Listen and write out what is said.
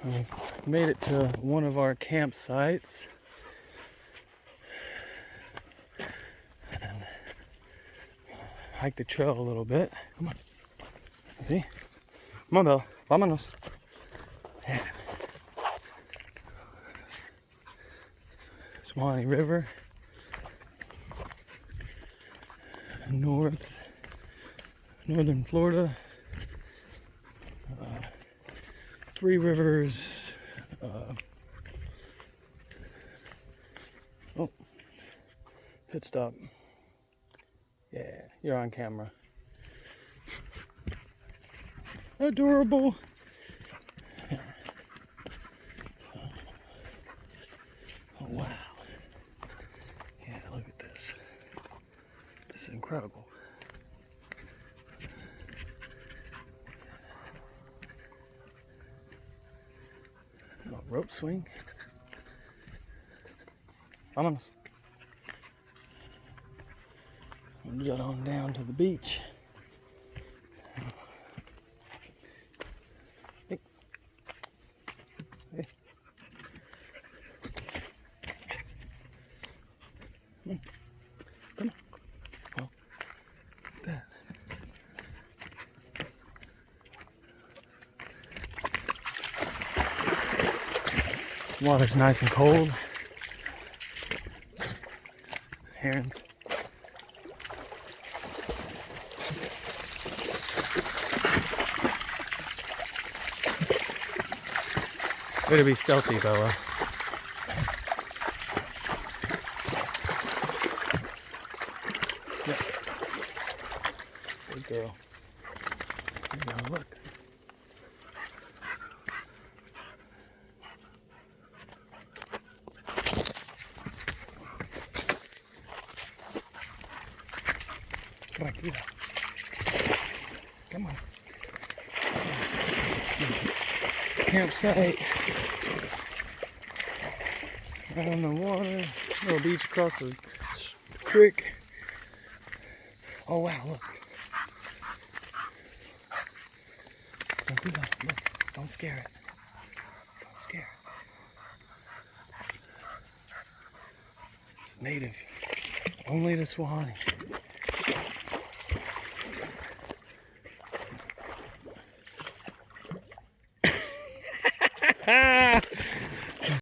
We made it to one of our campsites. And hike the trail a little bit. Come on. See? Come on, Bella. Vámonos. Yeah. Suwannee River. Northern Florida. Three Rivers. Oh, pit stop. Yeah, you're on camera. Adorable. Oh, wow. Yeah, look at this. This is incredible. Oh, rope swing. Vámonos. We'll jet on down to the beach. Hey. Hey. Come on. Come on. Oh, look at that. Water's nice and cold. Herons. Way to be stealthy, Bella. Yep. Good girl. Good girl, look. Tranquila. Come on. Campsite. Out on the water. Little beach across the creek. Oh wow, look. Tranquila, look. Don't scare it. Don't scare it. It's native. Only to Suwannee.